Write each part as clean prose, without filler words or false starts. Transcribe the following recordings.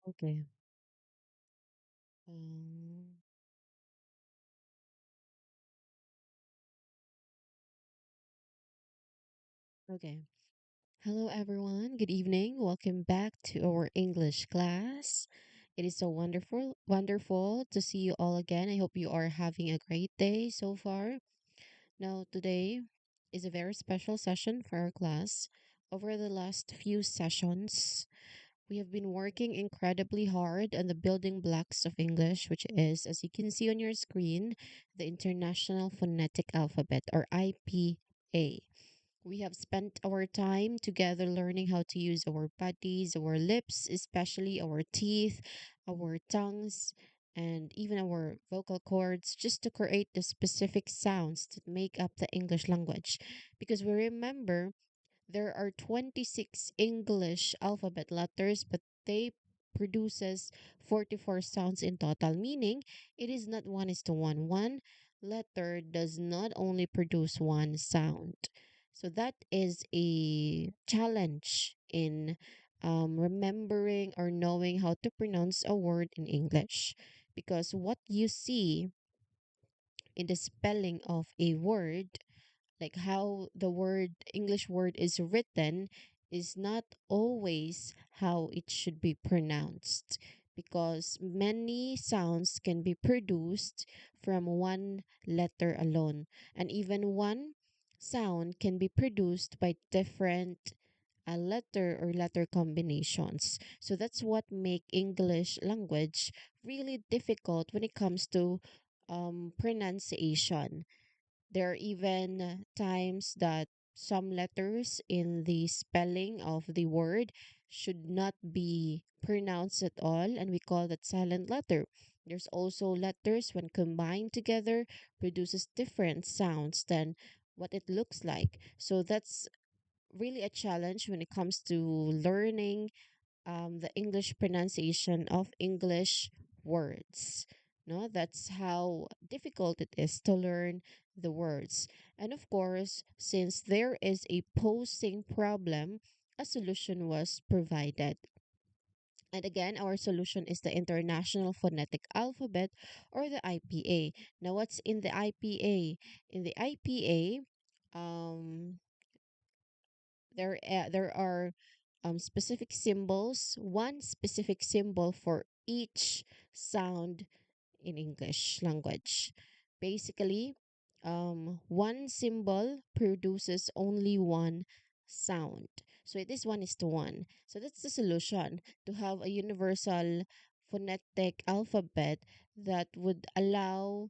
Okay. Um, okay. Hello, everyone. Good evening. Welcome back to our English class. It is so wonderful to see you all again. I hope you are having a great day so far. Now, today is a very special session for our class. Over the last few sessions, we have been working incredibly hard on the building blocks of English, which is, as you can see on your screen, the International Phonetic Alphabet, or IPA. We have spent our time together learning how to use our bodies, our lips, especially our teeth, our tongues, and even our vocal cords, just to create the specific sounds that make up the English language. Because we remember there are 26 English alphabet letters, but they produces 44 sounds in total, meaning it is not one is to one. One letter does not only produce one sound. So that is a challenge in remembering or knowing how to pronounce a word in English. Because what you see in the spelling of a word, like how the word English word is written, is not always how it should be pronounced, because many sounds can be produced from one letter alone, and even one sound can be produced by different letter or letter combinations. So that's what make English language really difficult when it comes to pronunciation. There are even times that some letters in the spelling of the word should not be pronounced at all, and we call that silent letter. There's also letters when combined together produces different sounds than what it looks like. So that's really a challenge when it comes to learning the English pronunciation of English words. No, that's how difficult it is to learn the words. And of course, since there is a posing problem, a solution was provided. And again, our solution is the International Phonetic Alphabet, or the IPA. Now, what's in the IPA? In the IPA, there are specific symbols, one specific symbol for each sound in English language. Basically, one symbol produces only one sound. So it is one is to one. So that's the solution, to have a universal phonetic alphabet that would allow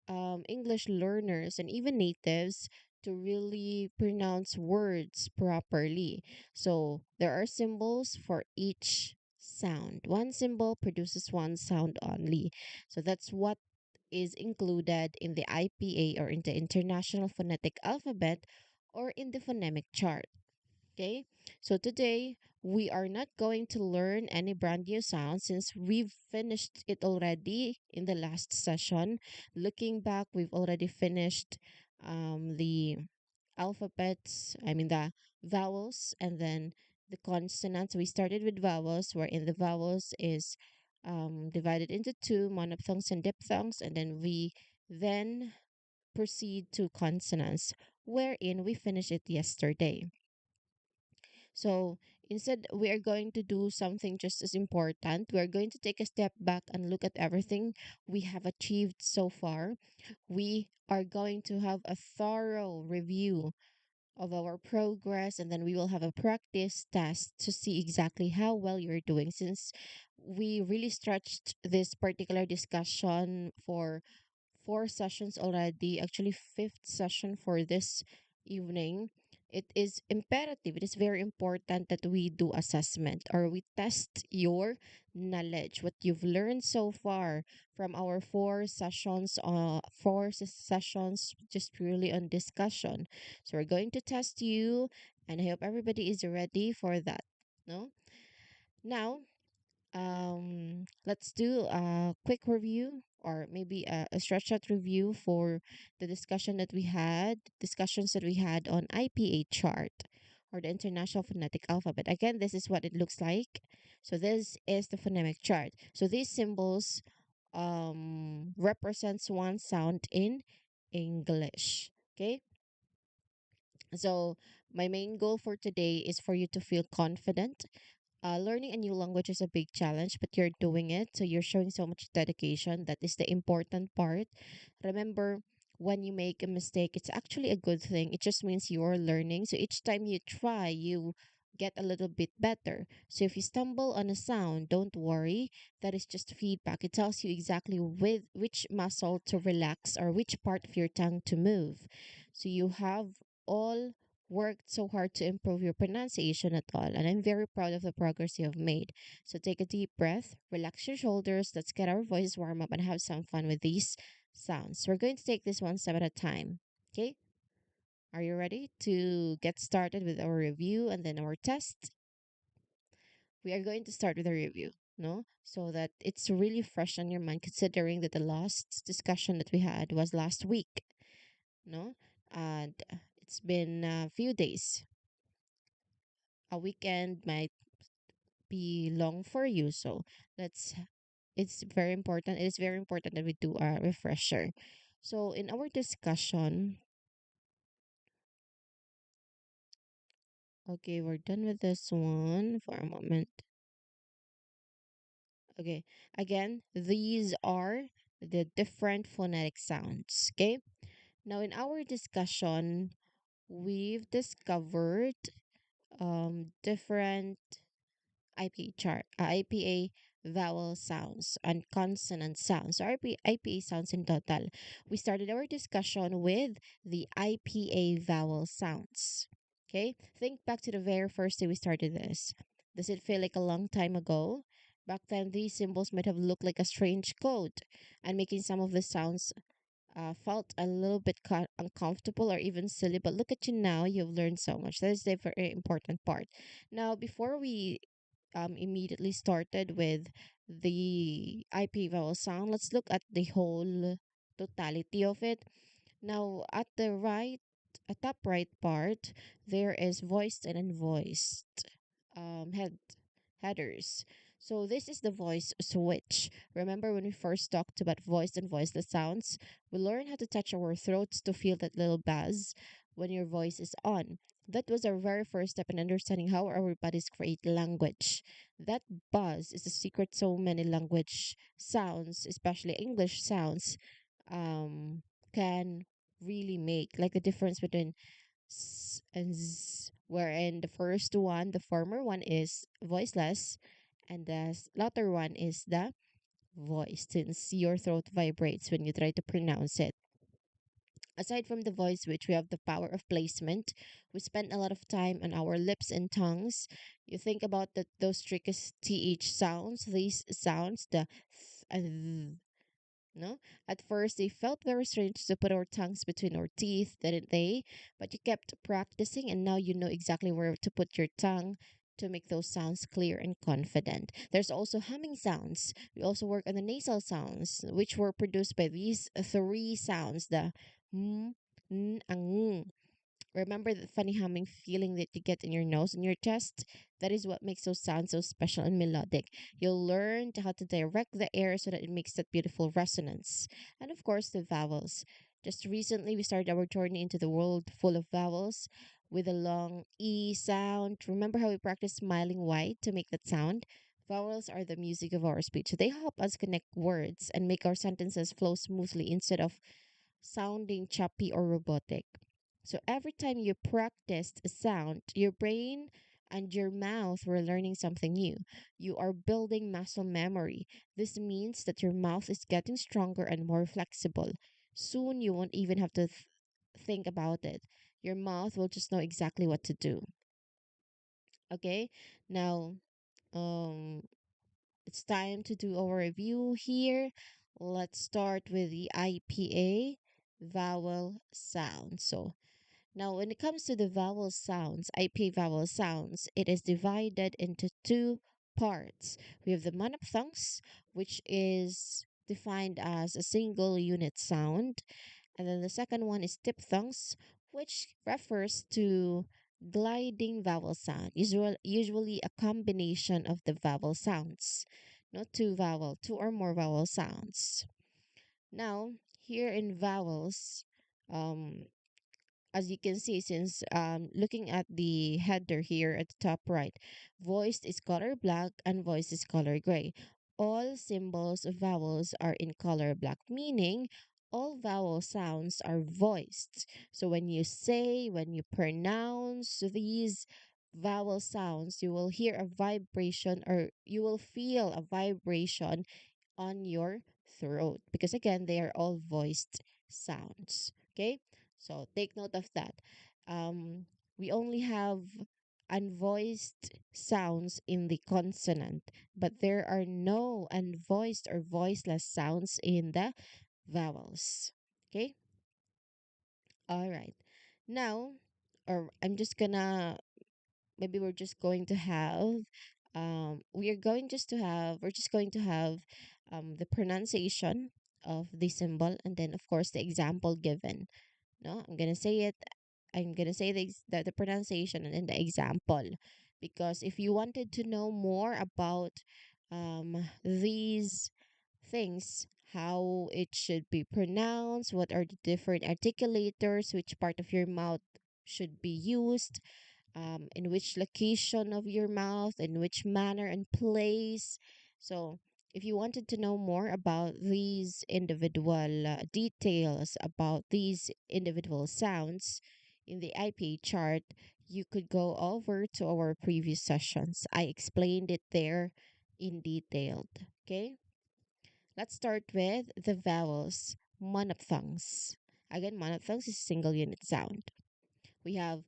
English learners and even natives to really pronounce words properly. So there are symbols for each sound. One symbol produces one sound only. So that's what is included in the IPA, or in the International Phonetic Alphabet, or in the phonemic chart. Okay, so today we are not going to learn any brand new sounds since we've finished it already in the last session. Looking back, we've already finished the alphabets, I mean the vowels, and then the consonants. We started with vowels, wherein the vowels is divided into two, monophthongs and diphthongs, and then we then proceed to consonants, wherein we finished it yesterday. So instead, we are going to do something just as important. We are going to take a step back and look at everything we have achieved so far. We are going to have a thorough review of our progress, and then we will have a practice test to see exactly how well you're doing, since we really stretched this particular discussion for four sessions already, actually fifth session for this evening. It is imperative, it is very important that we do assessment, or we test your knowledge, what you've learned so far from our four sessions just purely on discussion. So we're going to test you, and I hope everybody is ready for that. No? Now, let's do a quick review, or maybe a stretch out review for the discussions that we had on IPA chart, or the International Phonetic Alphabet. Again, this is what it looks like. So this is the phonemic chart. So these symbols represents one sound in English. Okay, so my main goal for today is for you to feel confident. Learning a new language is a big challenge, but you're doing it. So you're showing so much dedication. That is the important part. Remember, when you make a mistake, it's actually a good thing. It just means you're learning. So each time you try, you get a little bit better. So if you stumble on a sound, don't worry. That is just feedback. It tells you exactly with which muscle to relax or which part of your tongue to move. So you have all worked so hard to improve your pronunciation at all, and I'm very proud of the progress you have made. So take a deep breath, relax your shoulders, let's get our voice warm up and have some fun with these sounds. We're going to take this one step at a time. Okay? Are you ready to get started with our review and then our test? We are going to start with a review, no? So that it's really fresh on your mind considering that the last discussion that we had was last week, no? And it's been a few days. A weekend might be long for you. So let's it's very important. It is very important that we do a refresher. So in our discussion, okay, we're done with this one for a moment. Okay, again, these are the different phonetic sounds. Okay, now in our discussion, we've discovered different IPA vowel sounds and consonant sounds. So IPA sounds in total. We started our discussion with the IPA vowel sounds. Okay, think back to the very first day we started this. Does it feel like a long time ago? Back then, these symbols might have looked like a strange code, and making some of the sounds felt a little bit uncomfortable or even silly. But look at you now, you've learned so much. That is the very important part. Now, before we immediately started with the IP vowel sound, let's look at the whole totality of it. Now, at the top right part, there is voiced and unvoiced headers. So this is the voice switch. Remember when we first talked about voiced and voiceless sounds? We learned how to touch our throats to feel that little buzz when your voice is on. That was our very first step in understanding how our bodies create language. That buzz is the secret so many language sounds, especially English sounds, um, can really make. Like the difference between and z, wherein the first one, the former one, is voiceless, and the latter one is the voice, since your throat vibrates when you try to pronounce it. Aside from the voice, which we have the power of placement, we spend a lot of time on our lips and tongues. You think about those tricky th sounds, these sounds, the th and th, no? At first, they felt very strange to put our tongues between our teeth, didn't they? But you kept practicing, and now you know exactly where to put your tongue to make those sounds clear and confident. There's also humming sounds. We also work on the nasal sounds, which were produced by these three sounds, the mm, ang. Remember the funny humming feeling that you get in your nose and your chest? That is what makes those sounds so special and melodic. You'll learn how to direct the air so that it makes that beautiful resonance. And of course, the vowels. Just recently, we started our journey into the world full of vowels with a long E sound. Remember how we practiced smiling wide to make that sound? Vowels are the music of our speech. They help us connect words and make our sentences flow smoothly instead of sounding choppy or robotic. So every time you practiced a sound, your brain and your mouth were learning something new. You are building muscle memory. This means that your mouth is getting stronger and more flexible. Soon you won't even have to think about it. Your mouth will just know exactly what to do. Okay? Now, um it's time to do our review here. Let's start with the IPA vowel sound. So now, when it comes to the vowel sounds, IP vowel sounds, it is divided into two parts. We have the monophthongs, which is defined as a single unit sound, and then the second one is diphthongs, which refers to gliding vowel sound, usually a combination of the vowel sounds, not two or more vowel sounds. Now, here in vowels, um, as you can see, since looking at the header here at the top right, voiced is color black and voiced is color gray. All symbols of vowels are in color black, meaning all vowel sounds are voiced. So when you pronounce these vowel sounds, you will hear a vibration or you will feel a vibration on your throat because again they are all voiced sounds. Okay, so take note of that. We only have unvoiced sounds in the consonant, but there are no unvoiced or voiceless sounds in the vowels. Okay, all right. Now, or I'm just gonna maybe we're just going to have we're just going to have the pronunciation of the symbol and then of course the example given. No, I'm gonna say the pronunciation and then the example, because if you wanted to know more about these things, how it should be pronounced, what are the different articulators, which part of your mouth should be used, in which location of your mouth, in which manner and place. So, if you wanted to know more about these individual details, about these individual sounds in the IPA chart, you could go over to our previous sessions. I explained it there in detail. Okay, let's start with the vowels. Monophthongs. Again, monophthongs is single unit sound. We have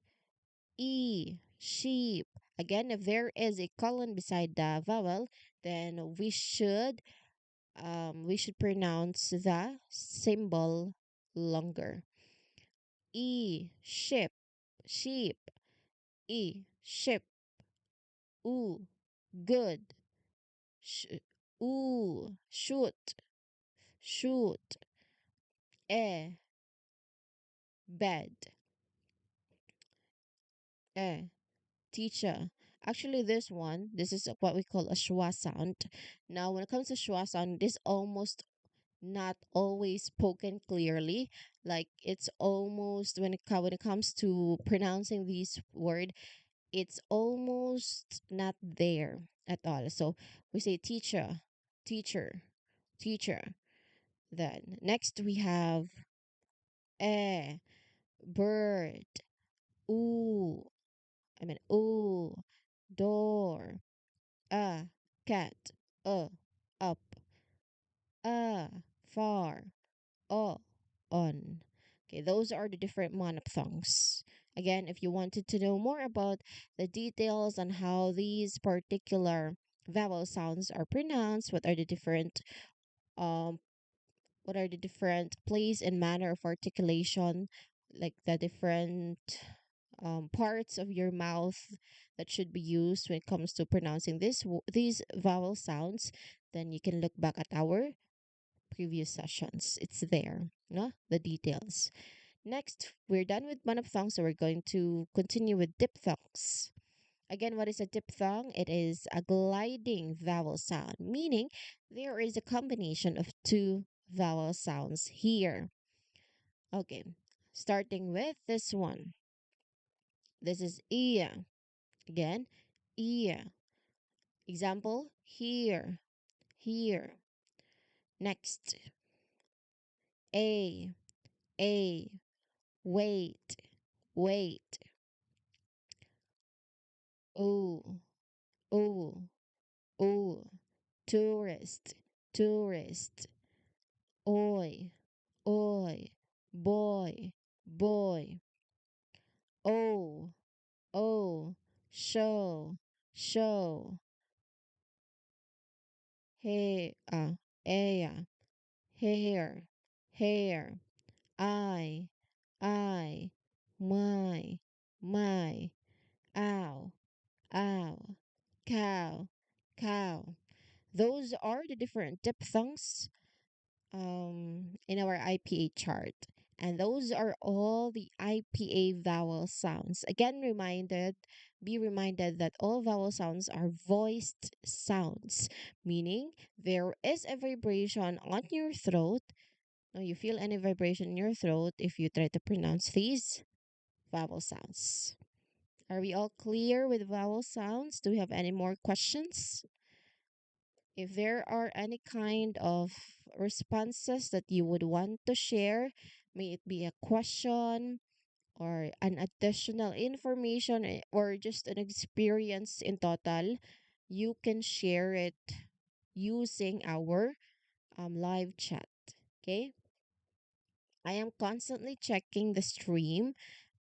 E, sheep. Again, if there is a colon beside the vowel, then we should pronounce the symbol longer. E, ship, sheep. E, ship. Oo, good. Sh- ooh, shoot, shoot. E, bed. E, teacher. Actually, this is what we call a schwa sound. Now, when it comes to schwa sound, this almost not always spoken clearly. Like it's almost when it comes to pronouncing this word, it's almost not there at all. So we say teacher, teacher, teacher. Then next we have eh, bird, ooh, ooh, door, cat, up, uh, far, oh, on. Okay, those are the different monophthongs. Again, if you wanted to know more about the details on how these particular vowel sounds are pronounced, um what are the different place and manner of articulation, like the different parts of your mouth that should be used when it comes to pronouncing these vowel sounds, then you can look back at our previous sessions. It's there, no? The details. Next, we're done with monophthongs, so we're going to continue with diphthongs. Again, what is a diphthong? It is a gliding vowel sound, meaning there is a combination of two vowel sounds here. Okay, starting with this one. This is ear. Again, ear. Example, here, here. Next, a, a, wait, wait. Oh, oh, oh. Tourist, tourist. Oi, oi. Boy, boy. Oh, oh. Show, show. Hey, aya. Hair, hair. I, my. Ow, ow. Cow, cow. Those are the different diphthongs in our IPA chart. And those are all the IPA vowel sounds. Again, be reminded that all vowel sounds are voiced sounds, meaning there is a vibration on your throat. Now, you feel any vibration in your throat if you try to pronounce these vowel sounds. Are we all clear with vowel sounds? Do we have any more questions? If there are any kind of responses that you would want to share, may it be a question or an additional information or just an experience in total, you can share it using our live chat. Okay. I am constantly checking the stream,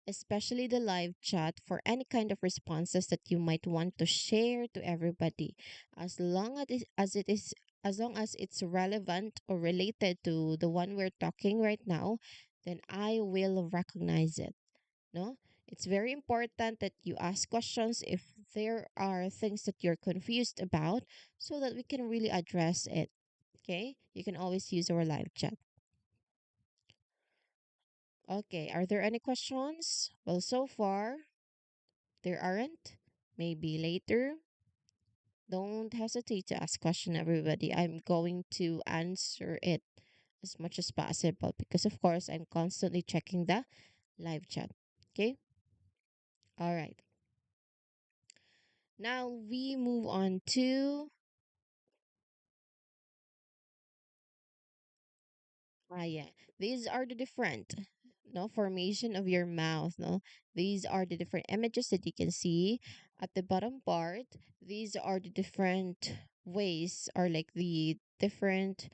especially the live chat, for any kind of responses that you might want to share to everybody. As long as long as it's relevant or related to the one we're talking right now, then I will recognize it. No? It's very important that you ask questions if there are things that you're confused about so that we can really address it. Okay? You can always use our live chat. Okay, are there any questions? Well, so far, there aren't. Maybe later. Don't hesitate to ask question, everybody. I'm going to answer it as much as possible because, of course, I'm constantly checking the live chat. Okay? All right. Now we move on to yeah. These are the different no formation of your mouth. No, these are the different images that you can see at the bottom part. These are the different ways, or like the different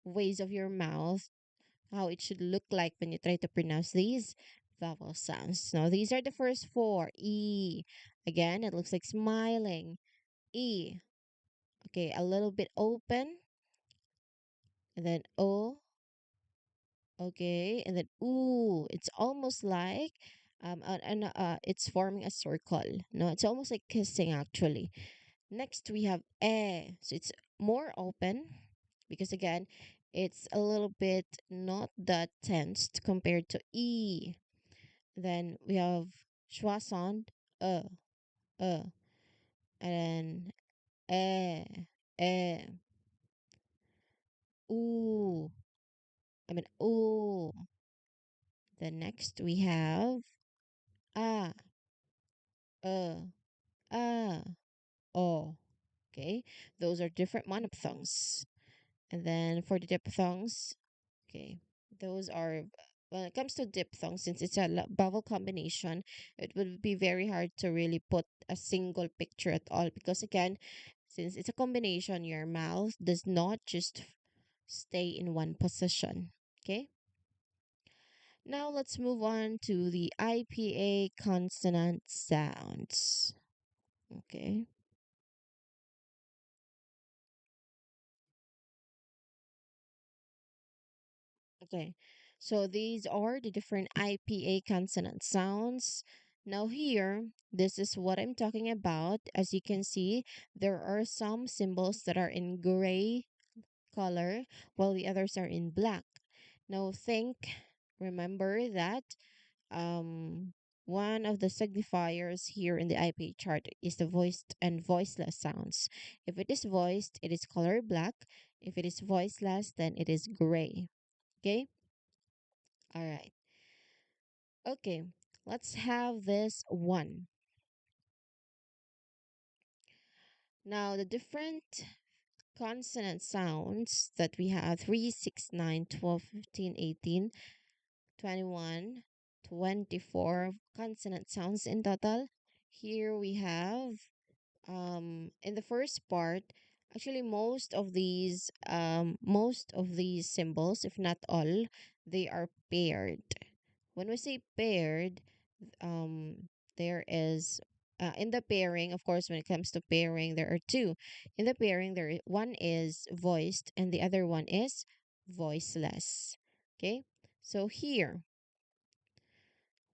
ways of your mouth, how it should look like when you try to pronounce these vowel sounds. Now, these are the first four. E. Again, it looks like smiling. E. Okay, a little bit open. And then O. Okay, and then ooh, it's almost like it's forming a circle. No, it's almost like kissing actually. Next we have eh, so it's more open because again, it's a little bit not that tensed compared to e. Then we have schwa sound, uh, and then eh, ooh. I mean ooh. Then next we have ah. Uh, ah, oh. Okay, those are different monophthongs. And then for the diphthongs, okay, those are when it comes to diphthongs, since it's a vowel combination, it would be very hard to really put a single picture at all because again, since it's a combination, your mouth does not just stay in one position. Okay. Now let's move on to the IPA consonant sounds. Okay. Okay, so these are the different IPA consonant sounds. Now, here, this is what I'm talking about. As you can see, there are some symbols that are in gray color, while the others are in black. Now, remember that um, one of the signifiers here in the IPA chart is the voiced and voiceless sounds. If it is voiced, it is color black. If it is voiceless, then it is gray. Okay? All right. Okay. Let's have this one. Now, the different consonant sounds that we have 3, 6, 9, 12, 15, 18, 21, 24 consonant sounds in total. Here we have in the first part, actually most of these symbols, if not all, they are paired. When we say paired, um there is in the pairing, of course, when it comes to pairing, there are two. In the pairing, one is voiced and the other one is voiceless. Okay, so here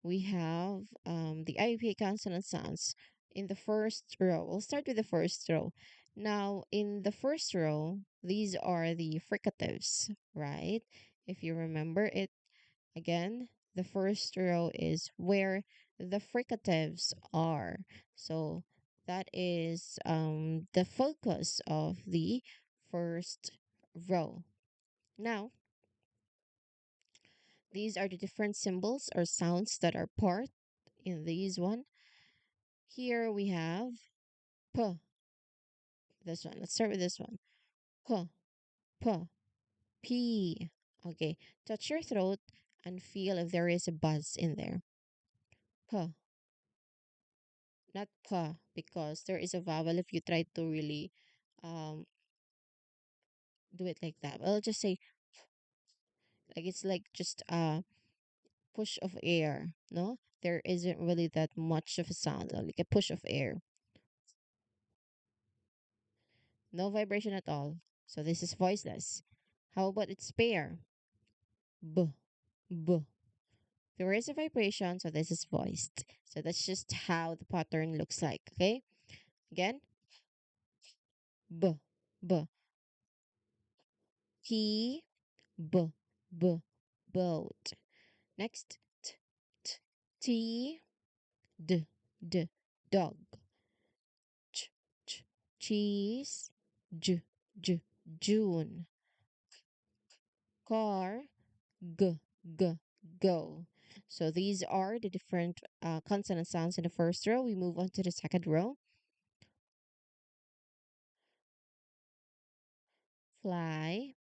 we have the IPA consonant sounds in the first row. We'll start with the first row. Now, in the first row, these are the fricatives, right? If you remember it, Again, the first row is where the fricatives are. So that is the focus of the first row. Now, these are the different symbols or sounds that are part in these one. Here we have p. This one. Let's start with this one. P, p, p. Okay, touch your throat and feel if there is a buzz in there. P, not p, because there is a vowel if you try to really um do it like that. I'll just say like it's like just a push of air. No, there isn't really that much of a sound, like a push of air. No vibration at all. So this is voiceless. How about its pair? B, b. There is a vibration, so this is voiced. So that's just how the pattern looks like. Okay. Again, b, b, p, b, b, boat. Next, t, t, t, d, d, dog. Ch, ch, cheese. J, j, June. Car. G, g, go. So these are the different consonant sounds in the first row. We move on to the second row. Fly.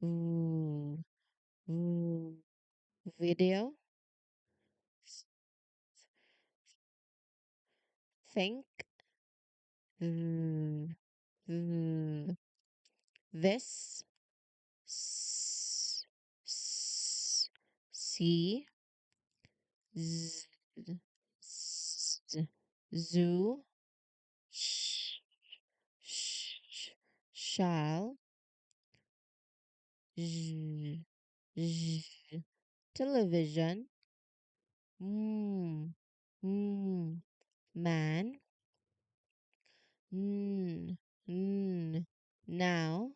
Ooh, ooh. Video. s- Think. Mm, mm. This. S, s, see. Z, z, zoo. Sh, shall. Z, z, television. Mm, mm, man. Mm, mm, now.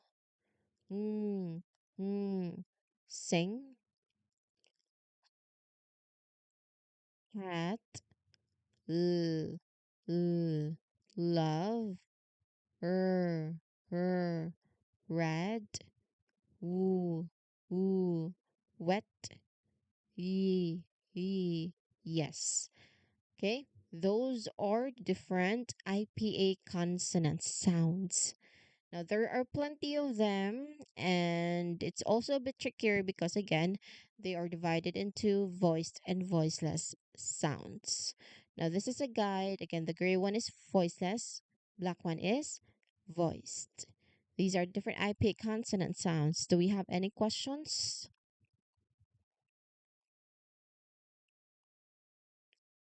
Mm, mm, sing. Cat. L, l, love. R, red. Woo, woo, wet. Ye, ye, yes. Okay, those are different IPA consonant sounds. Now, there are plenty of them, and it's also a bit trickier because, again, they are divided into voiced and voiceless sounds. Now, this is a guide. Again, the gray one is voiceless, black one is voiced. These are different IPA consonant sounds. Do we have any questions?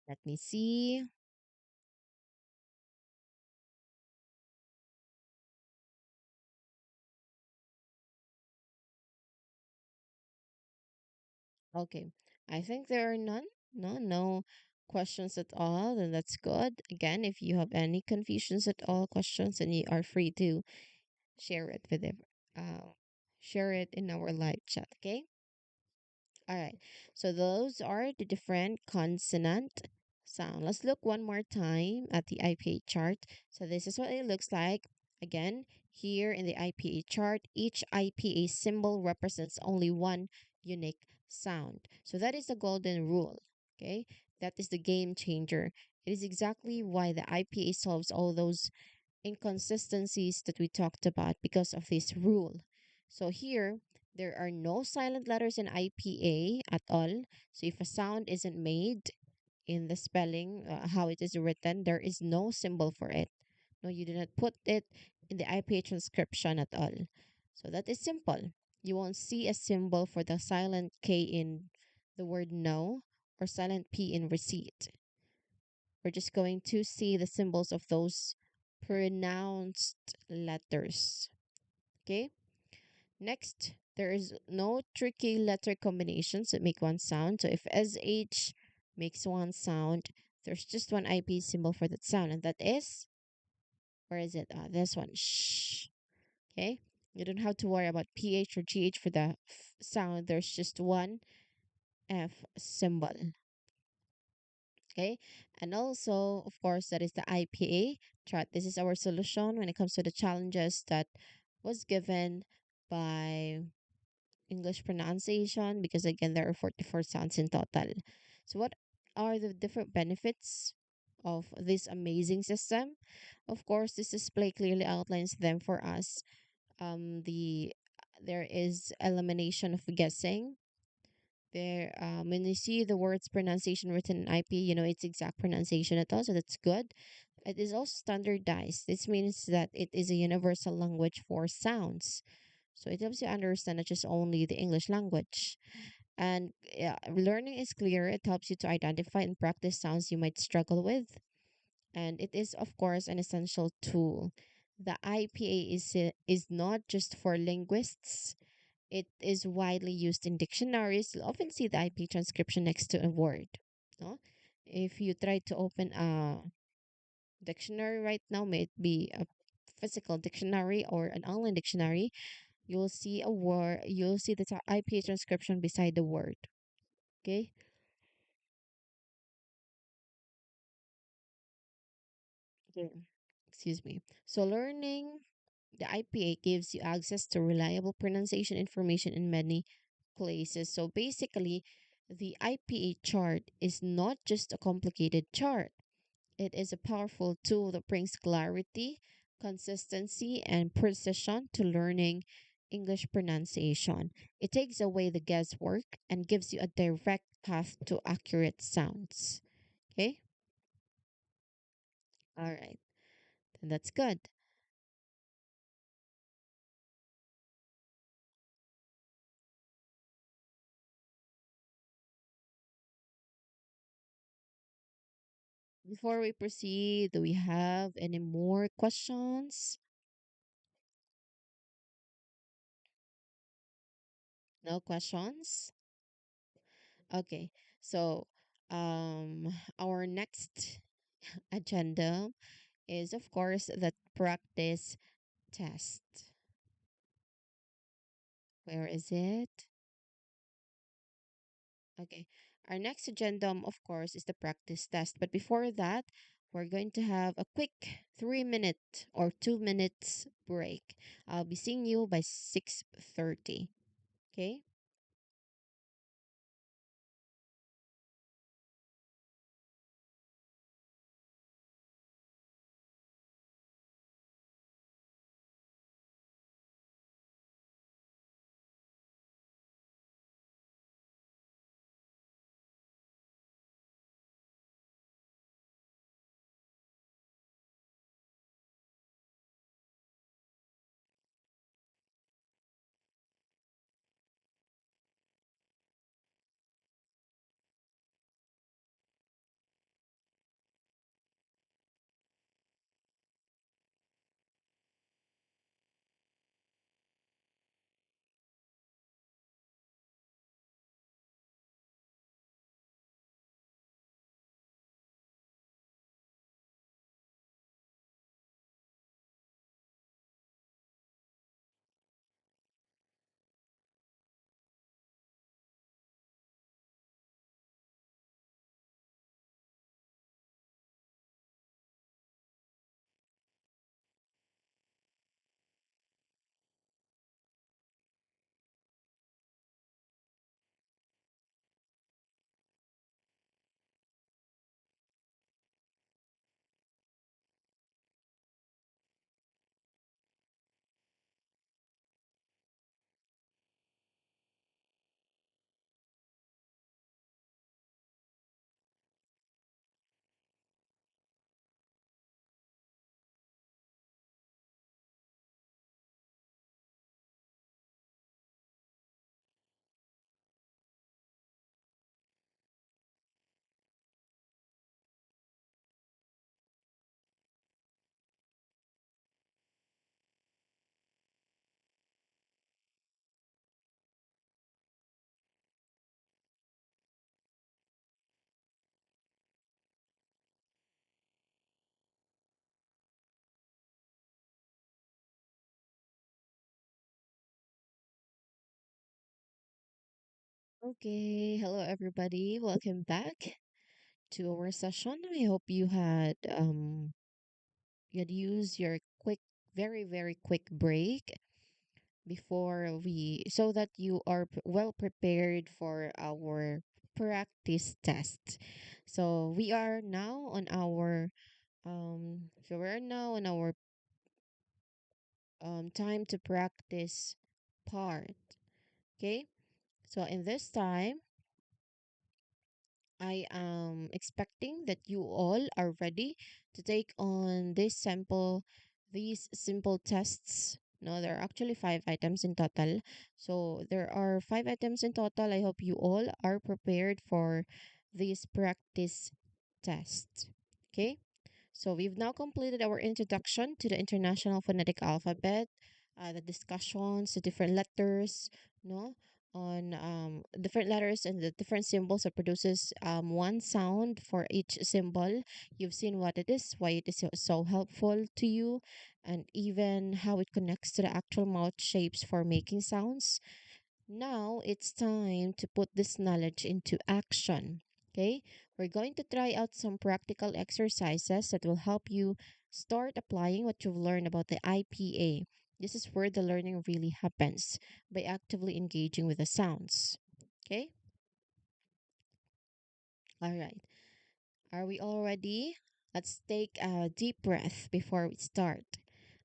Let me see. Okay. I think there are none. No questions at all. Then that's good. Again, if you have any confusions at all, questions, then you are free to share it with them. Uh, share it in our live chat. Okay. All right. So those are the different consonant sound. Let's look one more time at the IPA chart. So this is what it looks like. Again, here in the IPA chart, each IPA symbol represents only one unique sound. So that is the golden rule. Okay. That is the game changer. It is exactly why the IPA solves all those inconsistencies that we talked about because of this rule. So here, there are no silent letters in IPA at all. So if a sound isn't made in the spelling, how it is written, there is no symbol for it. No, you did not put it in the IPA transcription at all. So that is simple. You won't see a symbol for the silent K in the word no or silent P in receipt. We're just going to see the symbols of those pronounced letters. Okay. Next, there is no tricky letter combinations that make one sound. So if SH makes one sound, there's just one IP symbol for that sound, and that is, where is it? This one. Shh. Okay. You don't have to worry about PH or GH for the sound. There's just one F symbol. Okay. And also, of course, that is the IPA chart. This is our solution when it comes to the challenges that was given by English pronunciation, because again, there are 44 sounds in total. So, what are the different benefits of this amazing system? Of course, this display clearly outlines them for us. There is elimination of guessing. There, when you see the words pronunciation written in IP, you know its exact pronunciation at all, so that's good. It is also standardized. This means that it is a universal language for sounds. So it helps you understand not just only the English language. And learning is clear. It helps you to identify and practice sounds you might struggle with. And it is, of course, an essential tool. The IPA is not just for linguists. It is widely used in dictionaries. You'll often see the IP transcription next to a word. No? If you try to open a dictionary right now, may it be a physical dictionary or an online dictionary, you'll see a word, you'll see the IPA transcription beside the word. Okay? Okay. Excuse me. So learning the IPA gives you access to reliable pronunciation information in many places. So basically, the IPA chart is not just a complicated chart. It is a powerful tool that brings clarity, consistency, and precision to learning English pronunciation. It takes away the guesswork and gives you a direct path to accurate sounds. Okay? All right. Then that's good. Before we proceed, do we have any more questions? No questions? Okay. So, our next agenda is, of course, the practice test. Where is it? Okay. Our next agenda, of course, is the practice test. But before that, we're going to have a quick 3 minute or 2 minutes break. I'll be seeing you by 6:30. Okay? Okay, hello everybody. Welcome back to our session. I hope you had used your quick, very quick break before we so that you are well prepared for our practice test. So we're now on our time to practice part. Okay? So in this time I am expecting that you all are ready to take on these simple tests. No, there are actually 5 items in total. So there are 5 items in total. I hope you all are prepared for this practice test. Okay? So we've now completed our introduction to the International Phonetic Alphabet, the discussions, the different letters, no, on different letters and the different symbols that produces one sound for each symbol. You've seen what it is, why it is so helpful to you, and even how it connects to the actual mouth shapes for making sounds. Now it's time to put this knowledge into action. Okay, we're going to try out some practical exercises that will help you start applying what you've learned about the IPA. This is where the learning really happens by actively engaging with the sounds. Okay, all right. Are we all ready? Let's take a deep breath before we start.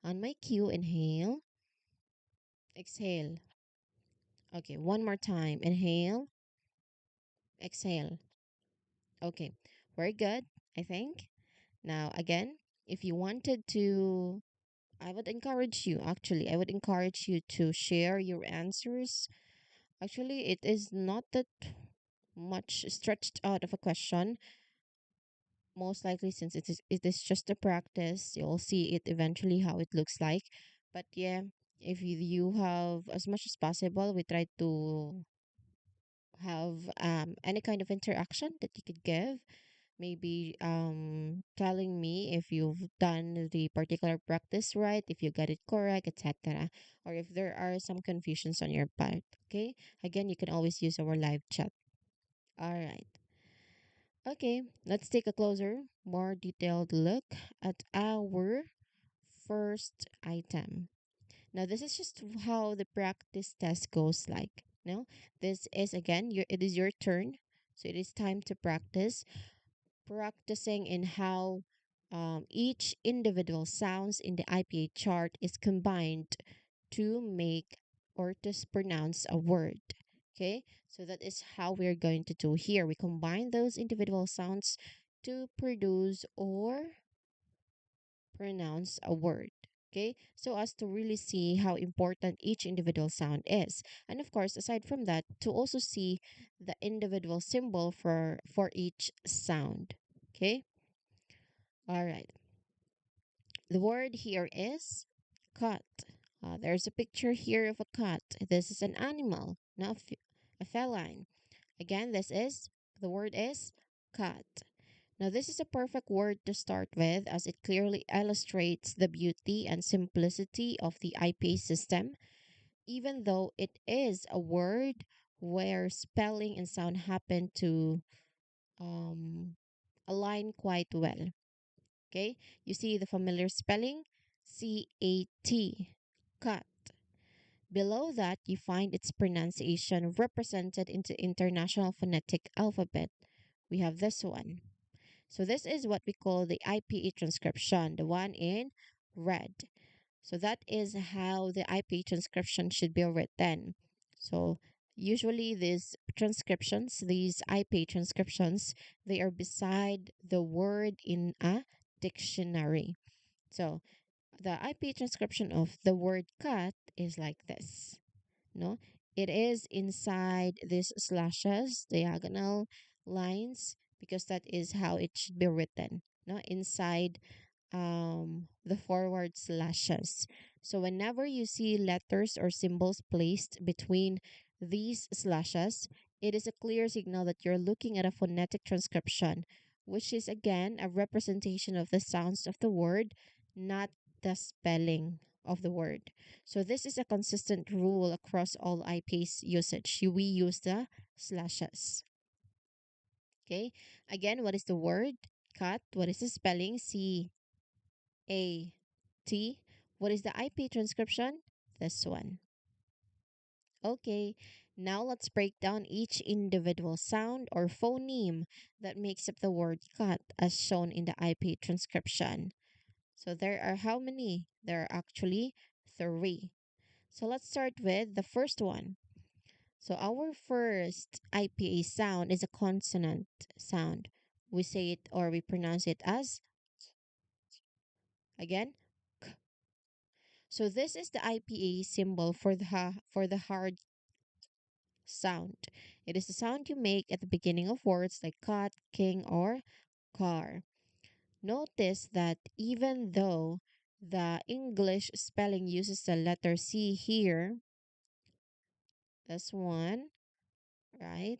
On my cue, inhale, exhale. Okay, one more time. Inhale, exhale. Okay, very good, I think. Now, again, if you wanted to, I would encourage you to share your answers. Actually, it is not that much stretched out of a question. Most likely, since it is just a practice, you'll see it eventually how it looks like. But yeah, if you have as much as possible, we try to have any kind of interaction that you could give, maybe telling me if you've done the particular practice right, if you got it correct, etc., or if there are some confusions on your part. Okay, again, you can always use our live chat. All right. Okay, let's take a closer, more detailed look at our first item. Now, this is just how the practice test goes like. No, this is again it is your turn, so it is time to practicing in how each individual sounds in the IPA chart is combined to make or to pronounce a word. Okay, so that is how we're going to do here. We combine those individual sounds to produce or pronounce a word. Okay, so as to really see how important each individual sound is. And of course, aside from that, to also see the individual symbol for each sound. Okay, all right. The word here is cat. There's a picture here of a cat. This is an animal, not a feline. Again, the word is cat. Now, this is a perfect word to start with as it clearly illustrates the beauty and simplicity of the IPA system, even though it is a word where spelling and sound happen to um, align quite well. Okay, you see the familiar spelling CAT, cat. Below that, you find its pronunciation represented into International Phonetic Alphabet. We have this one. So this is what we call the IPA transcription, the one in red. So that is how the IPA transcription should be written. So usually these IPA transcriptions, they are beside the word in a dictionary. So the IP transcription of the word cat is like this. No, it is inside these slashes, diagonal lines, because that is how it should be written. No, inside the forward slashes. So whenever you see letters or symbols placed between these slashes, it is a clear signal that you're looking at a phonetic transcription, which is again a representation of the sounds of the word, not the spelling of the word. So this is a consistent rule across all IP's usage. We use the slashes. Okay. Again, what is the word? Cut. What is the spelling? C-A-T. What is the IP transcription? This one. Okay. Now let's break down each individual sound or phoneme that makes up the word cut as shown in the IP transcription. So there are how many? There are actually three. So let's start with the first one. So our first IPA sound is a consonant sound. We say it or we pronounce it as again. K. So this is the IPA symbol for the hard sound. It is the sound you make at the beginning of words like cut, king, or car. Notice that even though the English spelling uses the letter C here, this one, right?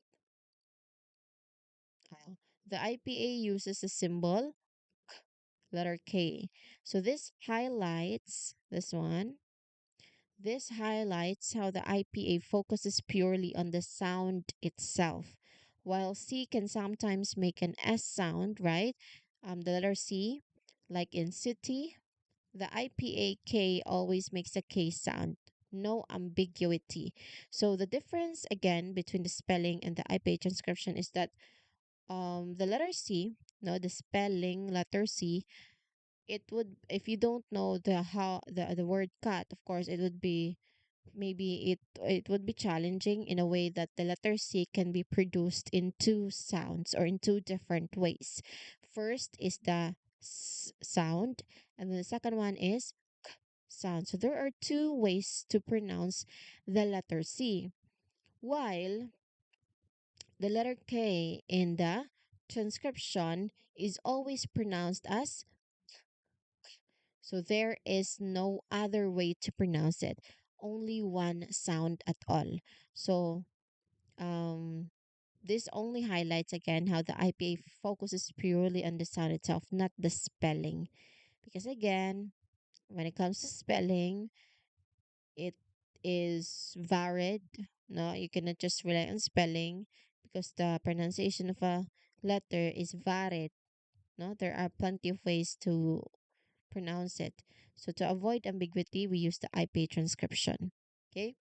The IPA uses the symbol letter K. So this one, this highlights how the IPA focuses purely on the sound itself. While C can sometimes make an S sound, right? The letter C, like in city, the IPA K always makes a K sound. No ambiguity. So the difference again between the spelling and the IPA transcription is that the letter C, no, the spelling letter C, it would if you don't know the word cut, of course it would be maybe it would be challenging in a way that the letter C can be produced in two sounds or in two different ways. First is the sound, and then the second one is sound. So there are two ways to pronounce the letter C. While the letter K in the transcription is always pronounced as, so there is no other way to pronounce it. Only one sound at all. So um this only highlights again how the IPA focuses purely on the sound itself, not the spelling. Because again, when it comes to spelling, it is varied. No, you cannot just rely on spelling because the pronunciation of a letter is varied. No, there are plenty of ways to pronounce it. So to avoid ambiguity, we use the IPA transcription. Okay,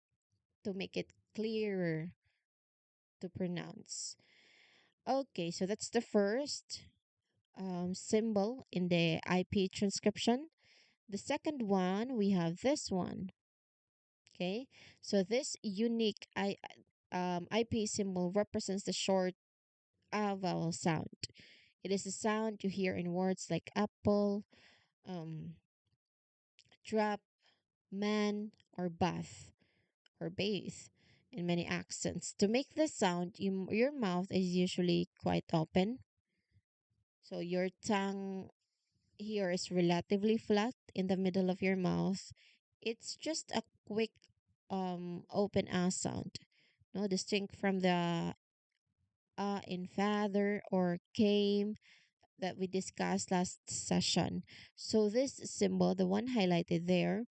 to make it clearer to pronounce. Okay, so that's the first symbol in the IP transcription. The second one, we have this one. Okay, so this unique IP symbol represents the short vowel sound. It is the sound you hear in words like apple, um, drop, man, or bath, or bathe in many accents. To make this sound, your mouth is usually quite open. So your tongue here is relatively flat in the middle of your mouth. It's just a quick open sound. No, distinct from the in father or came that we discussed last session. So this symbol, the one highlighted there,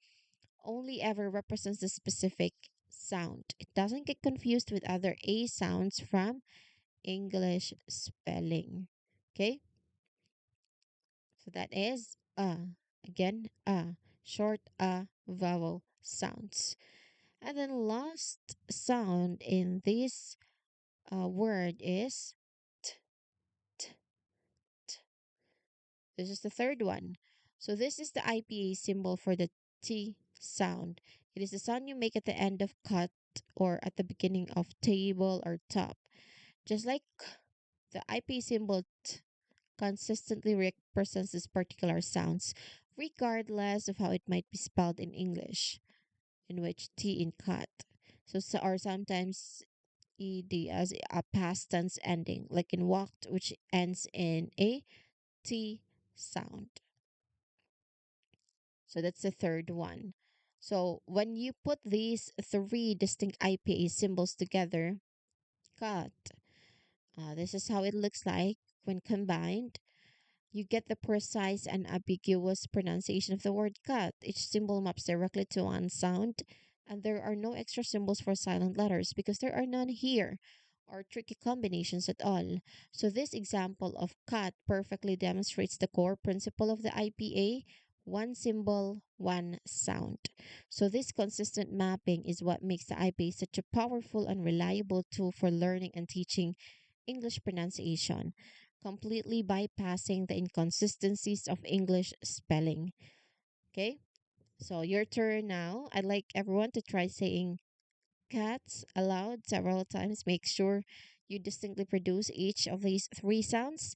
only ever represents the specific sound. It doesn't get confused with other A sounds from English spelling. Okay? So that is again short vowel sounds. And then last sound in this word is t, t, t. This is the third one. So this is the IPA symbol for the T sound. It is the sound you make at the end of cut or at the beginning of table or top. Just like the IP symbol T consistently represents these particular sounds, regardless of how it might be spelled in English, in which T in cut. Or sometimes ED as a past tense ending, like in walked, which ends in a T sound. So that's the third one. So when you put these three distinct IPA symbols together, cut, this is how it looks like when combined. You get the precise and ambiguous pronunciation of the word cut. Each symbol maps directly to one sound, and there are no extra symbols for silent letters because there are none here. or tricky combinations at all. So, this example of cut perfectly demonstrates the core principle of the IPA: one symbol, one sound. So, this consistent mapping is what makes the IPA such a powerful and reliable tool for learning and teaching English pronunciation, completely bypassing the inconsistencies of English spelling. Okay, so your turn now. I'd like everyone to try saying cats aloud several times. Make sure you distinctly produce each of these three sounds.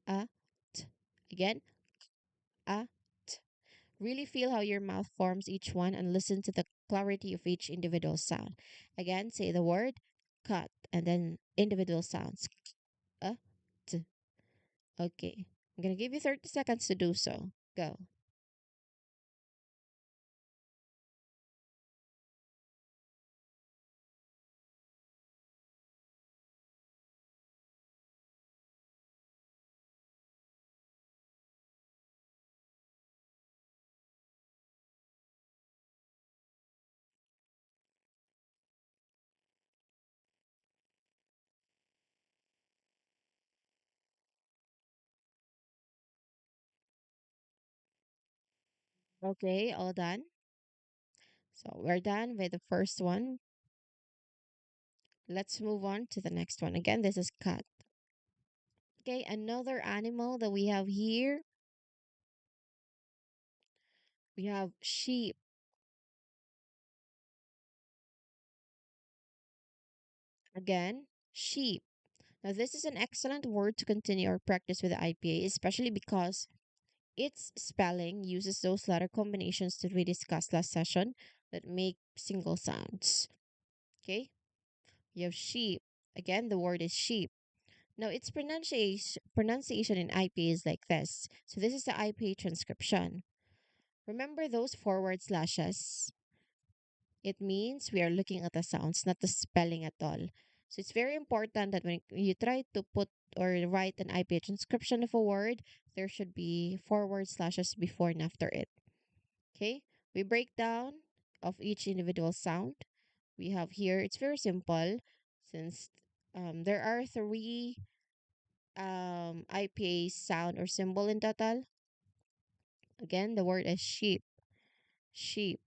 A, t. Again, a, t. Really feel how your mouth forms each one and listen to the clarity of each individual sound. Again, say the word cut and then individual sounds. A, t. Okay. I'm going to give you 30 seconds to do so. Go. Okay, all done. So we're done with the first one. Let's move on to the next one. Again, this is cat. Okay, another animal that we have here. We have sheep. Again, sheep. Now, this is an excellent word to continue our practice with the IPA, especially because its spelling uses those letter combinations that we discussed last session that make single sounds. Okay, you have sheep. Again, the word is sheep. Now, its pronunciation in IPA is like this. So, this is the IPA transcription. Remember those forward slashes? It means we are looking at the sounds, not the spelling at all. So it's very important that when you try to put or write an IPA transcription of a word, there should be forward slashes before and after it. Okay? We break down of each individual sound. We have here, it's very simple since there are three IPA sound or symbol in total. Again, the word is sheep. Sheep.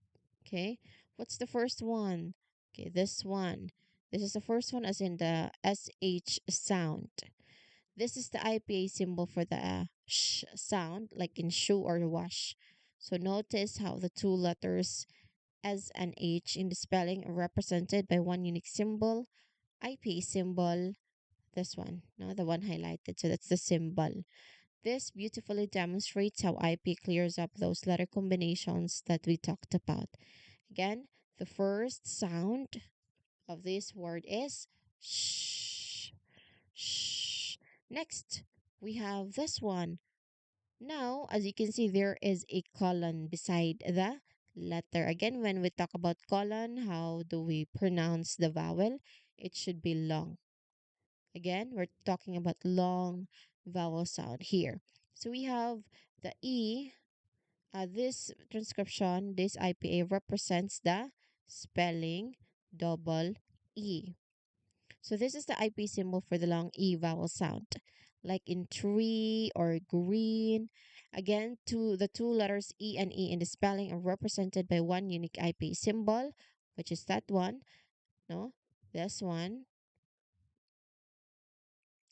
Okay. What's the first one? Okay, this one. This is the first one as in the SH sound. This is the IPA symbol for the sh sound, like in shoe or wash. So notice how the two letters S and H in the spelling are represented by one unique symbol, IPA symbol, this one, no, the one highlighted. So that's the symbol. This beautifully demonstrates how IP clears up those letter combinations that we talked about. Again, the first sound of this word is sh. Sh. Next, we have this one. Now, as you can see, there is a colon beside the letter. Again, when we talk about colon, how do we pronounce the vowel? It should be long. Again, we're talking about long vowel sound here. So we have the E. This transcription, this IPA represents the spelling double E. So this is the IP symbol for the long E vowel sound, like in tree or green. Again, the two letters E and E in the spelling are represented by one unique IP symbol, which is that one. No, this one.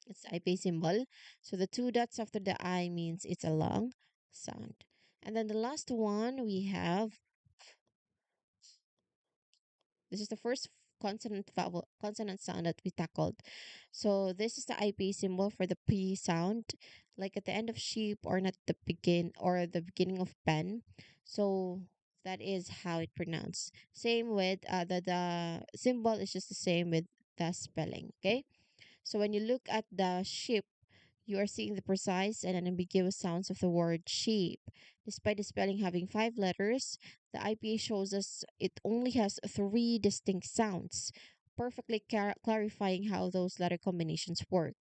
It's IP symbol. So the two dots after the I means it's a long sound. And then the last one we have, this is the first consonant sound that we tackled. So this is the IP symbol for the P sound, like at the end of sheep or not the begin or the beginning of pen. So that is how it pronounced. Same with the symbol is just the same with the spelling. Okay. So when you look at the sheep, you are seeing the precise and unambiguous sounds of the word sheep. Despite the spelling having five letters, the IPA shows us it only has three distinct sounds, perfectly clarifying how those letter combinations work.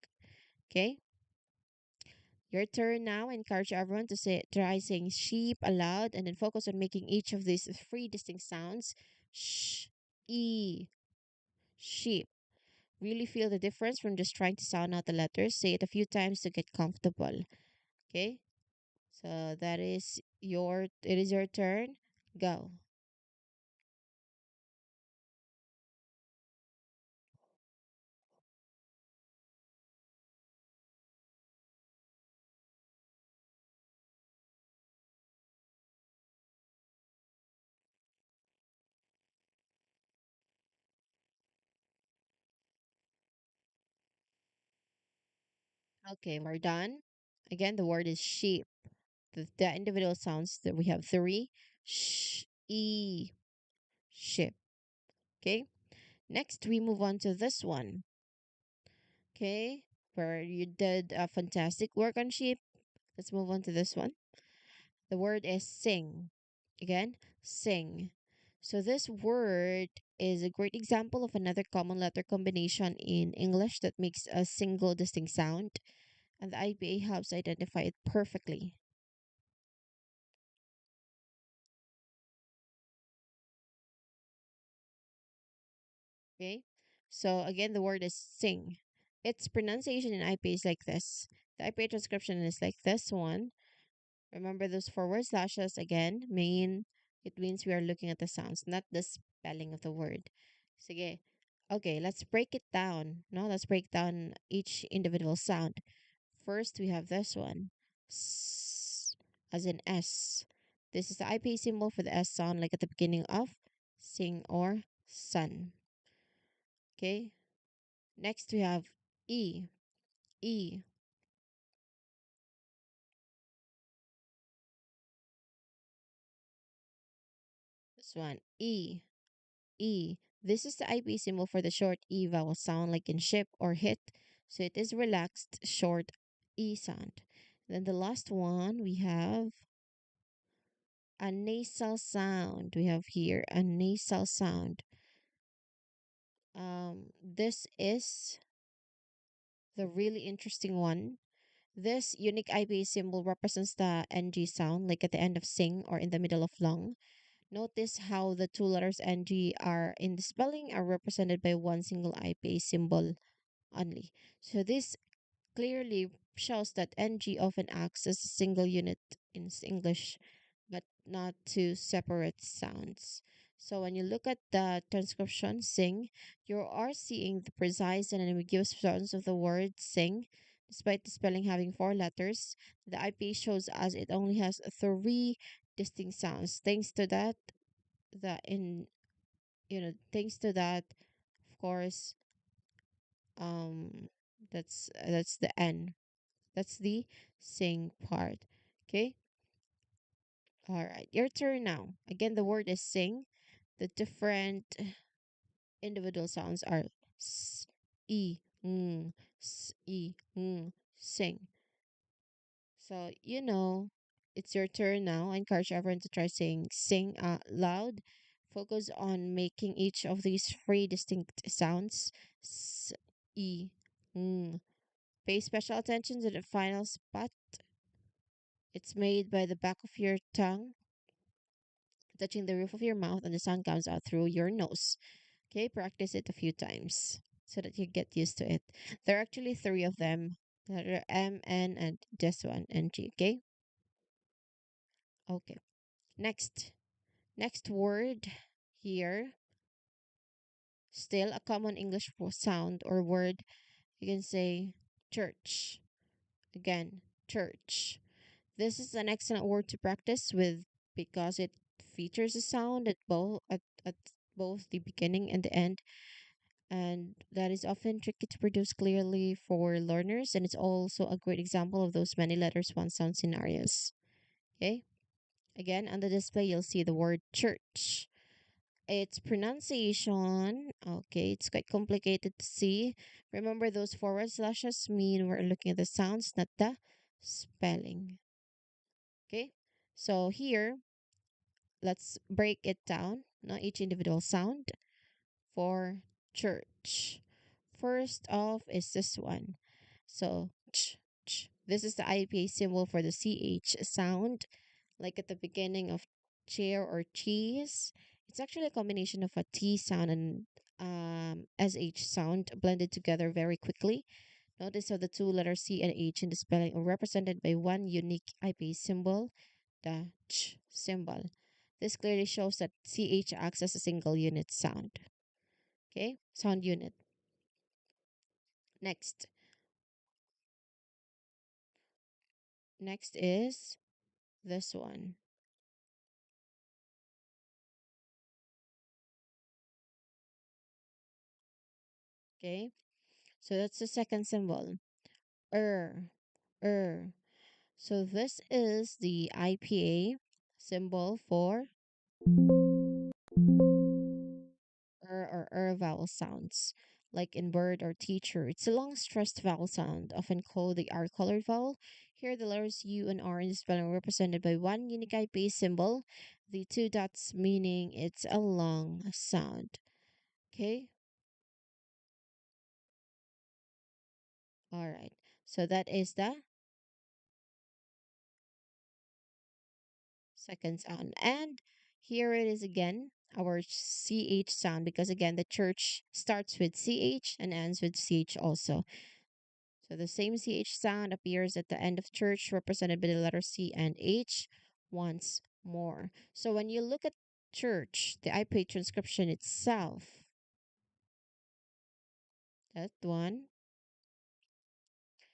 Okay? Your turn now. Encourage everyone to try saying sheep aloud and then focus on making each of these three distinct sounds. Sh, e, sheep. Really feel the difference from just trying to sound out the letters. Say it a few times to get comfortable. Okay? So it is your turn. Go. Okay, we're done. Again, the word is sheep. The individual sounds that we have three. Sh, e, ship. Okay. Next, we move on to this one. Okay, where you did a fantastic work on sheep. Let's move on to this one. The word is sing. Again, sing. So this word is a great example of another common letter combination in English that makes a single distinct sound, and the IPA helps identify it perfectly. Okay, so again, the word is sing. Its pronunciation in IPA is like this. The IPA transcription is like this one. Remember those forward slashes again it means we are looking at the sounds, not the spelling of the word. Sige. Okay, let's break it down. No, let's break down each individual sound. First, we have this one. S, as in S. This is the IPA symbol for the S sound, like at the beginning of sing or sun. Okay. Next, we have E. E. This one. E. E. This is the IB symbol for the short E vowel sound, like in ship or hit. So it is relaxed, short E sound. Then the last one, we have a nasal sound. We have here a nasal sound. This is the really interesting one. This unique IB symbol represents the NG sound, like at the end of sing or in the middle of long. Notice how the two letters NG are in the spelling are represented by one single IPA symbol only. So this clearly shows that NG often acts as a single unit in English, but not two separate sounds. So when you look at the transcription sing, you are seeing the precise and ambiguous sounds of the word sing. Despite the spelling having four letters, the IPA shows us it only has three distinct sounds. Thanks to that, the in thanks to that, of course, um, that's the N. That's the sing part. Okay. All right. Your turn now. Again, the word is sing. The different individual sounds are s, e, sing. So, it's your turn now. I encourage everyone to try saying sing loud. Focus on making each of these three distinct sounds. S, e, mm. Pay special attention to the final spot. It's made by the back of your tongue touching the roof of your mouth, and the sound comes out through your nose. Okay, practice it a few times so that you get used to it. There are actually three of them. There are M, N, and this one, N, G. Okay? Okay. Next. Next word here. Still a common English sound or word. You can say church. Again, church. This is an excellent word to practice with because it features a sound at both the beginning and the end, and that is often tricky to produce clearly for learners, and it's also a great example of those many letters one sound scenarios. Okay? Again, on the display you'll see the word church. Its pronunciation, okay, it's quite complicated to see. Remember those forward slashes mean we're looking at the sounds, not the spelling. Okay? So here, let's break it down, not each individual sound for church. First off is this one. So, ch. This is the IPA symbol for the CH sound, like at the beginning of chair or cheese. It's actually a combination of a T sound and SH sound blended together very quickly. Notice how the two letters C and H in the spelling are represented by one unique IPA symbol, the ch symbol. This clearly shows that CH acts as a single unit sound. Okay, sound unit. Next. Next is this one. Okay, so that's the second symbol. Er, er. So this is the IPA symbol for or vowel sounds. Like in bird or teacher, it's a long stressed vowel sound, often called the R colored vowel. Here, the letters U and R in the spelling are represented by one unique IPA symbol, the two dots meaning it's a long sound. Okay, all right. So that is the second sound. And here it is again, our CH sound, because again, the church starts with CH and ends with CH also. So the same CH sound appears at the end of church, represented by the letter C and H once more. So when you look at church, the IPA transcription itself, that one,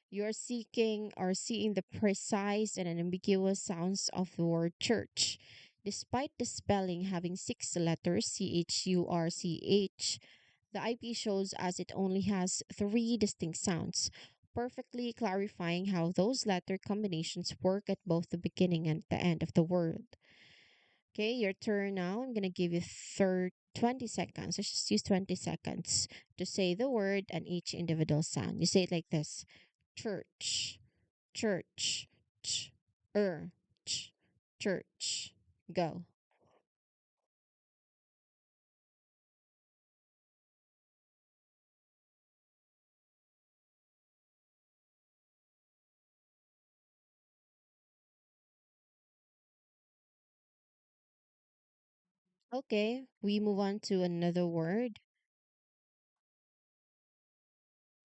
you are seeking or seeing the precise and unambiguous sounds of the word church. Despite the spelling having six letters, CHURCH, the IP shows us it only has three distinct sounds, perfectly clarifying how those letter combinations work at both the beginning and the end of the word. Okay, your turn now. I'm going to give you 20 seconds. Let's just use 20 seconds to say the word and each individual sound. You say it like this: church, church, ch, ch, church. Go. Okay, we move on to another word.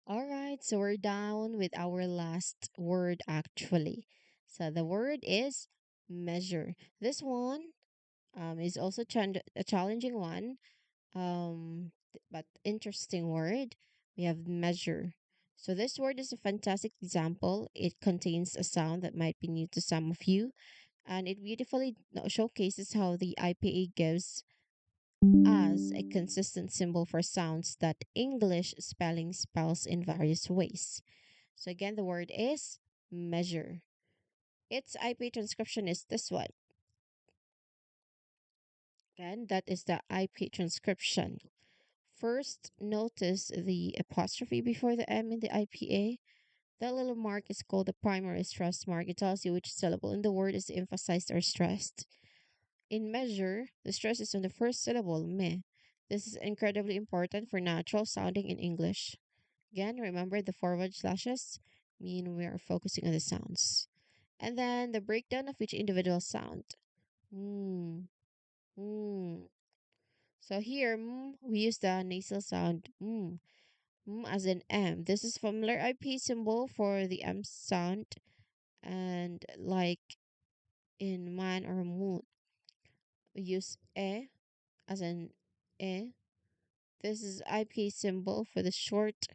All right, so we're down with our last word actually. So the word is measure. This one is also a challenging one, but interesting word. We have measure. So this word is a fantastic example. It contains a sound that might be new to some of you, and it beautifully showcases how the IPA gives as a consistent symbol for sounds that English spelling spells in various ways. So again, the word is measure. Its IP transcription is this one. Again, that is the IP transcription. First, notice the apostrophe before the M in the IPA. That little mark is called the primary stress mark. It tells you which syllable in the word is emphasized or stressed. In measure, the stress is on the first syllable, me. This is incredibly important for natural sounding in English. Again, remember the forward slashes mean we are focusing on the sounds. And then the breakdown of each individual sound. Mm, mm. So here, we use the nasal sound as in M. This is familiar IP symbol for the M sound, and like in man or moon, we use as in e. This is IP symbol for the short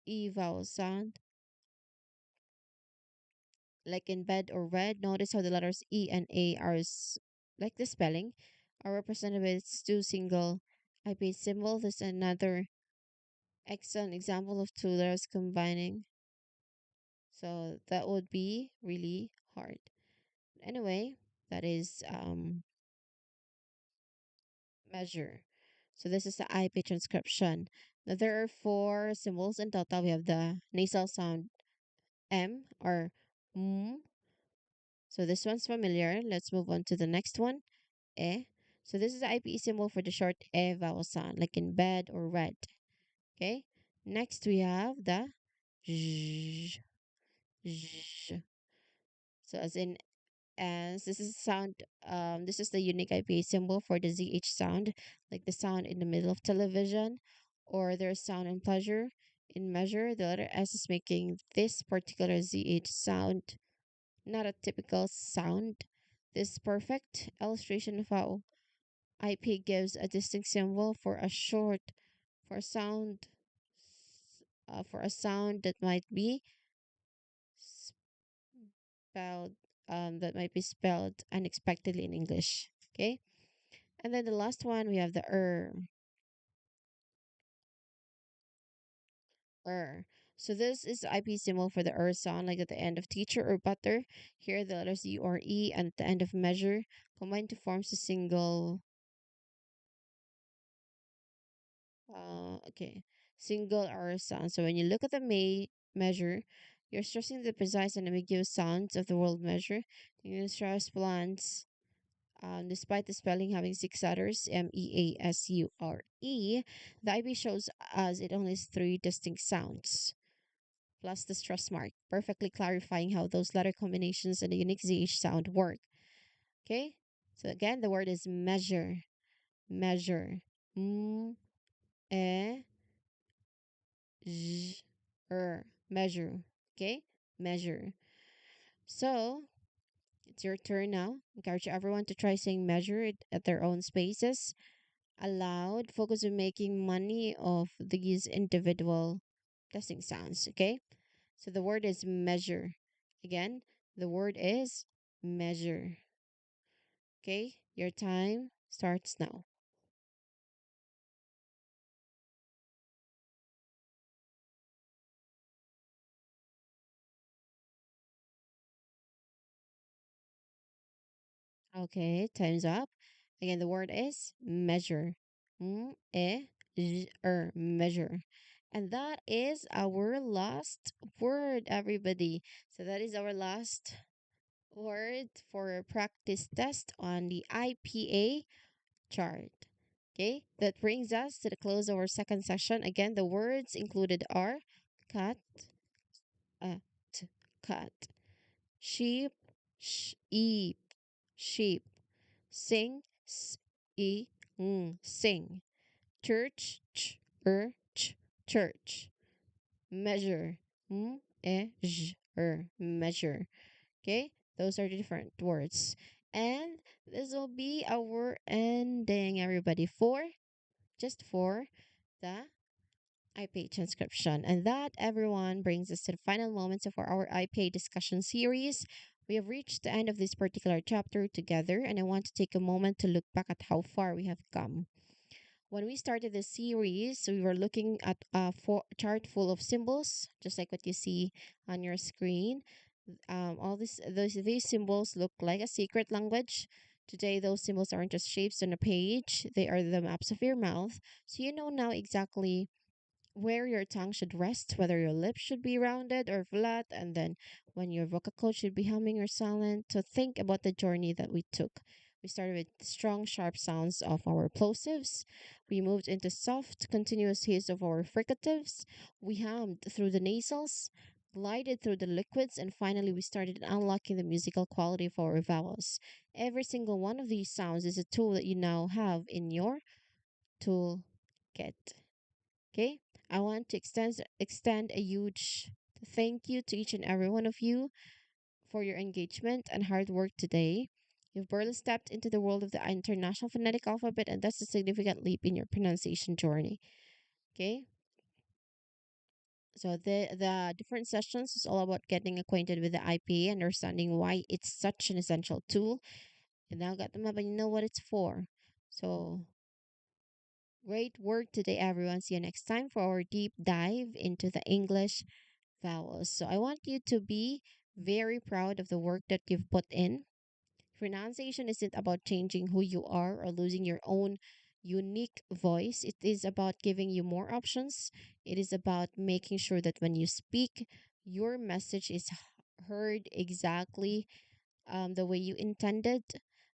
E vowel sound. Like in bed or red, notice how the letters E and A are, like the spelling, are represented with two single IP symbol. This is another excellent example of two letters combining. So that would be really hard. Anyway, that is measure. So this is the IP transcription. Now there are four symbols in total. We have the nasal sound M or M. So this one's familiar. Let's move on to the next one. E. So this is the IPE symbol for the short E vowel sound, like in bed or red. Okay. Next we have the Z. Z. So as this is sound, this is the unique IPA symbol for the ZH sound, like the sound in the middle of television. or there's sound and pleasure. In measure, the letter S is making this particular ZH sound not a typical sound. This perfect illustration of how IP gives a distinct symbol for a short, for a sound, for a sound spelled, that might be spelled unexpectedly in English. Okay, and then the last one we have the er. So this is the IP symbol for the sound, like at the end of teacher or butter. Here the letters U or E, and at the end of measure combine to forms a single okay, single R sound. So when you look at the measure, you're stressing the precise and ambiguous sounds of the world measure. You stress plants, despite the spelling having six letters, MEASURE, the IB shows us it only has three distinct sounds, plus the stress mark, perfectly clarifying how those letter combinations and the unique ZH sound work. Okay, so again, the word is measure, measure. Mm, eh, measure. Okay, measure. So it's your turn now. Encourage everyone to try saying measure it at their own spaces. Aloud, focus on making money of these individual testing sounds. Okay, so the word is measure. Again, the word is measure. Okay, your time starts now. Okay, time's up. Again, the word is measure. Measure. And that is our last word, everybody. So that is our last word for a practice test on the IPA chart. Okay, that brings us to the close of our second session. Again, the words included are cat, t, cat, sheep, sheep, sheep, sing, sing, church, church, measure, measure. Okay, those are the different words. And this will be our ending, everybody, for the IPA transcription. And that, everyone, brings us to the final moments of our IPA discussion series. We have reached the end of this particular chapter together, and I want to take a moment to look back at how far we have come. When we started this series, we were looking at a chart full of symbols, just like what you see on your screen. All these symbols look like a secret language. Today, those symbols aren't just shapes on a page; they are the maps of your mouth. So you know now exactly where your tongue should rest, whether your lips should be rounded or flat, and then when your vocal cord should be humming or silent. To think about the journey that we took. We started with strong, sharp sounds of our plosives. We moved into soft, continuous hiss of our fricatives. We hummed through the nasals, glided through the liquids, and finally we started unlocking the musical quality of our vowels. Every single one of these sounds is a tool that you now have in your toolkit. Okay, I want to extend a huge thank you to each and every one of you for your engagement and hard work today. You've barely stepped into the world of the International Phonetic Alphabet, and that's a significant leap in your pronunciation journey. Okay, so the different sessions is all about getting acquainted with the IPA, understanding why it's such an essential tool. You now got the map and you know what it's for. So great work today, everyone. See you next time for our deep dive into the English vowels. So I want you to be very proud of the work that you've put in. Pronunciation isn't about changing who you are or losing your own unique voice. It is about giving you more options. It is about making sure that when you speak, your message is heard exactly the way you intended.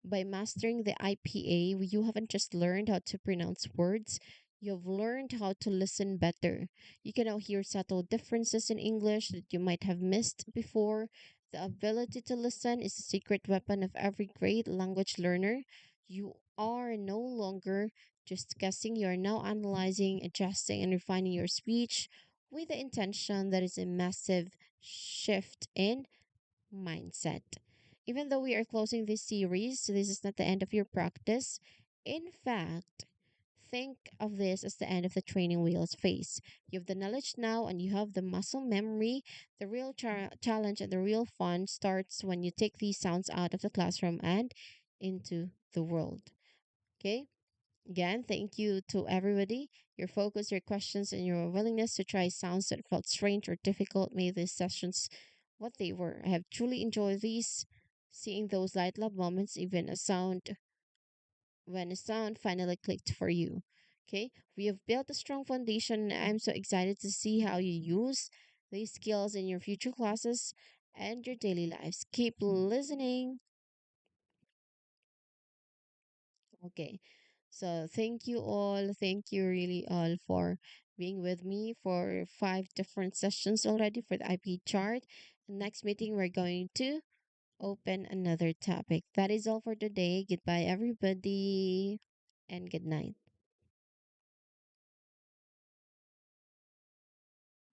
By mastering the IPA, you haven't just learned how to pronounce words, you've learned how to listen better. You can now hear subtle differences in English that you might have missed before. The ability to listen is the secret weapon of every great language learner. You are no longer Discussing, you are now analyzing, adjusting, and refining your speech with the intention that is a massive shift in mindset. Even though we are closing this series, this is not the end of your practice. In fact, think of this as the end of the training wheels phase. You have the knowledge now and you have the muscle memory. The real challenge and the real fun starts when you take these sounds out of the classroom and into the world. Okay? Again, thank you to everybody. Your focus, your questions, and your willingness to try sounds that felt strange or difficult made these sessions what they were. I have truly enjoyed these, seeing those light bulb moments, even a sound when a sound finally clicked for you. Okay, we have built a strong foundation. I'm so excited to see how you use these skills in your future classes and your daily lives. Keep listening. Okay. So thank you all. Thank you really all for being with me for 5 different sessions already for the IP chart. Next meeting, we're going to open another topic. That is all for today. Goodbye, everybody, and good night.